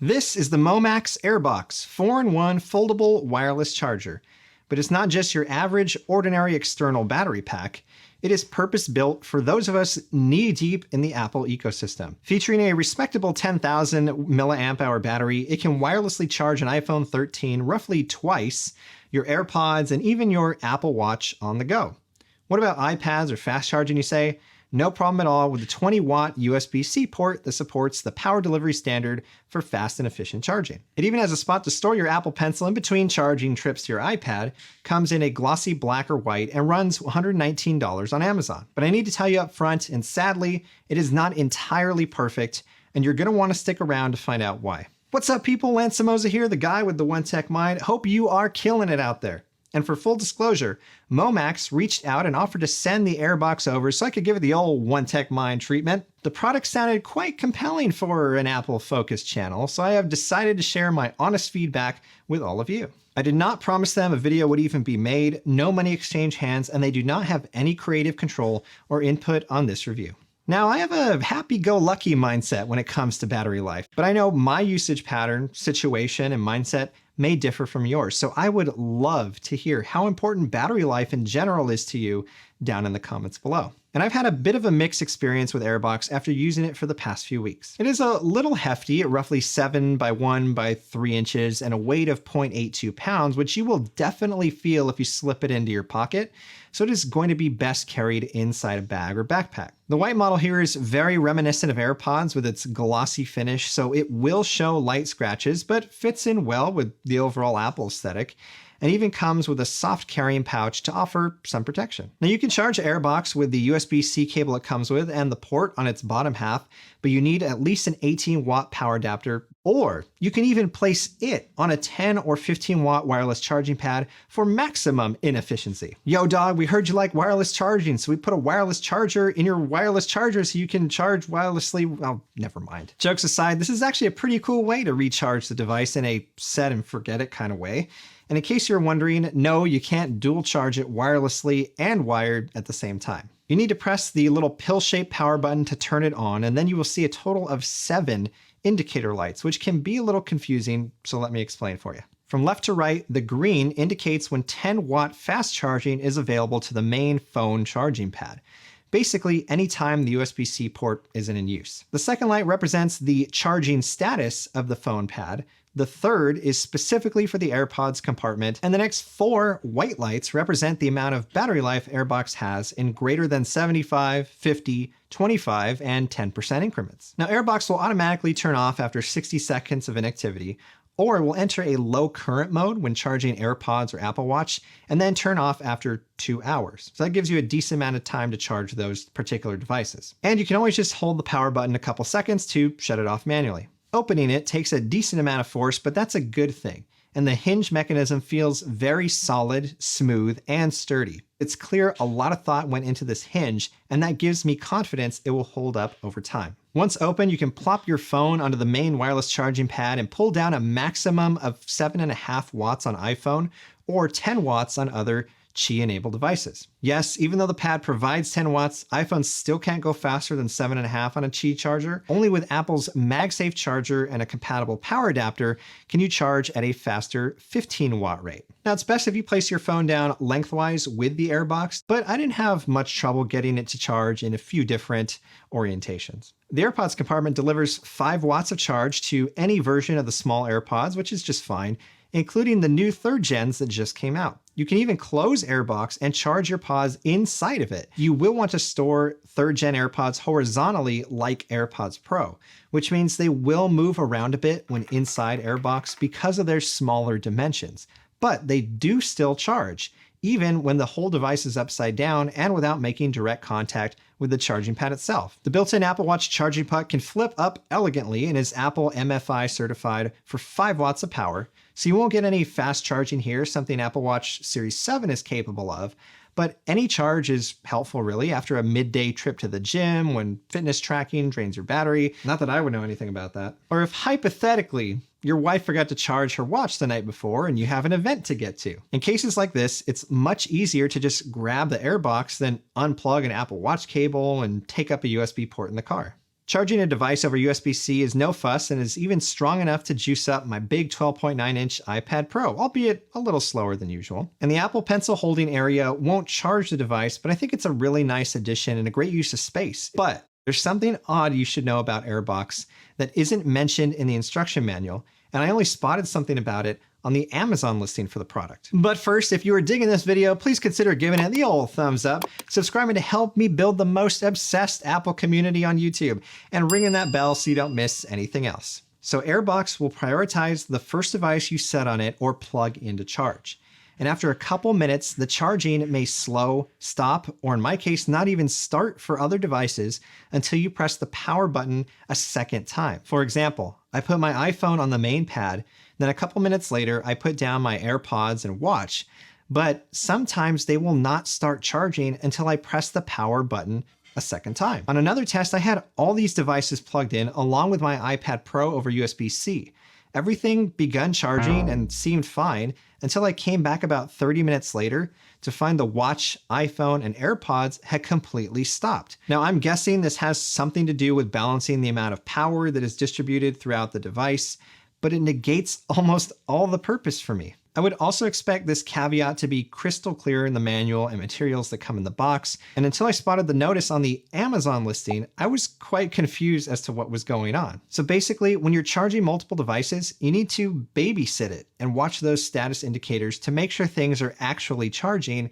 This is the Momax Airbox 4-in-1 foldable wireless charger. But it's not just your average, ordinary external battery pack. It is purpose-built for those of us knee-deep in the Apple ecosystem. Featuring a respectable 10,000 mAh battery, it can wirelessly charge an iPhone 13 roughly twice, your AirPods, and even your Apple Watch on the go. What about iPads or fast charging, you say? No problem at all with the 20-watt USB-C port that supports the power delivery standard for fast and efficient charging. It even has a spot to store your Apple Pencil in between charging trips to your iPad, comes in a glossy black or white, and runs $119 on Amazon. But I need to tell you up front, and sadly, it is not entirely perfect, and you're going to want to stick around to find out why. What's up, people? Lance Somoza here, the guy with the One Tech Mind. Hope you are killing it out there. And for full disclosure, Momax reached out and offered to send the Airbox over so I could give it the old One Tech Mind treatment. The product sounded quite compelling for an Apple-focused channel, so I have decided to share my honest feedback with all of you. I did not promise them a video would even be made, no money exchanged hands, and they do not have any creative control or input on this review. Now, I have a happy-go-lucky mindset when it comes to battery life, but I know my usage pattern, situation, and mindset may differ from yours, so I would love to hear how important battery life in general is to you down in the comments below. And I've had a bit of a mixed experience with Airbox after using it for the past few weeks. It is a little hefty at roughly 7 by 1 by 3 inches and a weight of 0.82 pounds, which you will definitely feel if you slip it into your pocket. So it is going to be best carried inside a bag or backpack. The white model here is very reminiscent of AirPods with its glossy finish, so it will show light scratches, but fits in well with the overall Apple aesthetic, and even comes with a soft carrying pouch to offer some protection. Now, you can charge Airbox with the USB-C cable it comes with and the port on its bottom half, but you need at least an 18-watt power adapter, or you can even place it on a 10 or 15-watt wireless charging pad for maximum inefficiency. Yo, dog, we heard you like wireless charging, so we put a wireless charger in your wireless charger so you can charge wirelessly. Well, never mind. Jokes aside, this is actually a pretty cool way to recharge the device in a set and forget it kind of way. And in case you're wondering, no, you can't dual charge it wirelessly and wired at the same time. You need to press the little pill-shaped power button to turn it on, and then you will see a total of 7 indicator lights, which can be a little confusing, so let me explain for you. From left to right, the green indicates when 10-watt fast charging is available to the main phone charging pad. Basically, anytime the USB-C port isn't in use. The second light represents the charging status of the phone pad. The third is specifically for the AirPods compartment, and the next 4 white lights represent the amount of battery life Airbox has in greater than 75, 50, 25, and 10% increments. Now, Airbox will automatically turn off after 60 seconds of inactivity, or it will enter a low current mode when charging AirPods or Apple Watch, and then turn off after 2 hours. So that gives you a decent amount of time to charge those particular devices. And you can always just hold the power button a couple seconds to shut it off manually. Opening it takes a decent amount of force, but that's a good thing. And the hinge mechanism feels very solid, smooth, and sturdy. It's clear a lot of thought went into this hinge, and that gives me confidence it will hold up over time. Once open, you can plop your phone onto the main wireless charging pad and pull down a maximum of 7.5 watts on iPhone or 10 watts on other Qi-enabled devices. Yes, even though the pad provides 10 watts, iPhones still can't go faster than 7.5 on a Qi charger. Only with Apple's MagSafe charger and a compatible power adapter can you charge at a faster 15-watt rate. Now, it's best if you place your phone down lengthwise with the Airbox, but I didn't have much trouble getting it to charge in a few different orientations. The AirPods compartment delivers 5 watts of charge to any version of the small AirPods, which is just fine, including the new 3rd gens that just came out. You can even close Airbox and charge your pods inside of it. You will want to store 3rd gen AirPods horizontally like AirPods Pro, which means they will move around a bit when inside Airbox because of their smaller dimensions. But they do still charge, even when the whole device is upside down and without making direct contact with the charging pad itself. The built-in Apple Watch charging puck can flip up elegantly and is Apple MFI certified for 5 watts of power, so you won't get any fast charging here, something Apple Watch Series 7 is capable of, but any charge is helpful really after a midday trip to the gym, when fitness tracking drains your battery. Not that I would know anything about that. Or if hypothetically, your wife forgot to charge her watch the night before and you have an event to get to. In cases like this, it's much easier to just grab the Airbox than unplug an Apple Watch cable and take up a USB port in the car. Charging a device over USB-C is no fuss and is even strong enough to juice up my big 12.9-inch iPad Pro, albeit a little slower than usual. And the Apple Pencil holding area won't charge the device, but I think it's a really nice addition and a great use of space. But there's something odd you should know about Airbox that isn't mentioned in the instruction manual, and I only spotted something about it on the Amazon listing for the product. But first, if you are digging this video, please consider giving it the old thumbs up, subscribing to help me build the most obsessed Apple community on YouTube, and ringing that bell so you don't miss anything else. So Airbox will prioritize the first device you set on it or plug into charge. And after a couple minutes, the charging may slow, stop, or in my case, not even start for other devices until you press the power button a second time. For example, I put my iPhone on the main pad, then a couple minutes later, I put down my AirPods and watch, but sometimes they will not start charging until I press the power button a second time. On another test, I had all these devices plugged in along with my iPad Pro over USB-C. Everything begun charging and seemed fine until I came back about 30 minutes later to find the watch, iPhone, and AirPods had completely stopped. Now I'm guessing this has something to do with balancing the amount of power that is distributed throughout the device, but it negates almost all the purpose for me. I would also expect this caveat to be crystal clear in the manual and materials that come in the box, and until I spotted the notice on the Amazon listing, I was quite confused as to what was going on. So basically, when you're charging multiple devices, you need to babysit it and watch those status indicators to make sure things are actually charging,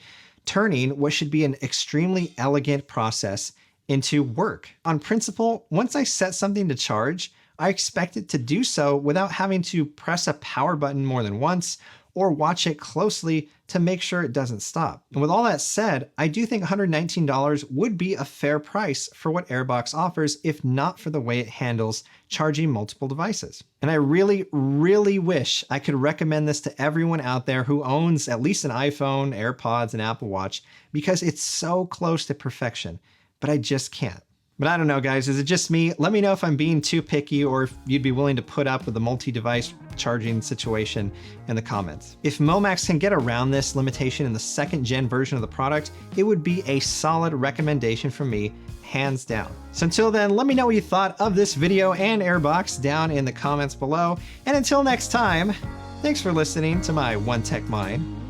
turning what should be an extremely elegant process into work. On principle, once I set something to charge, I expect it to do so without having to press a power button more than once or watch it closely to make sure it doesn't stop. And with all that said, I do think $119 would be a fair price for what Airbox offers, if not for the way it handles charging multiple devices. And I really, really wish I could recommend this to everyone out there who owns at least an iPhone, AirPods, and Apple Watch, because it's so close to perfection, but I just can't. But I don't know, guys, is it just me? Let me know if I'm being too picky or if you'd be willing to put up with the multi-device charging situation in the comments. If Momax can get around this limitation in the second gen version of the product, it would be a solid recommendation from me, hands down. So until then, let me know what you thought of this video and Airbox down in the comments below. And until next time, thanks for listening to my One Tech Mind.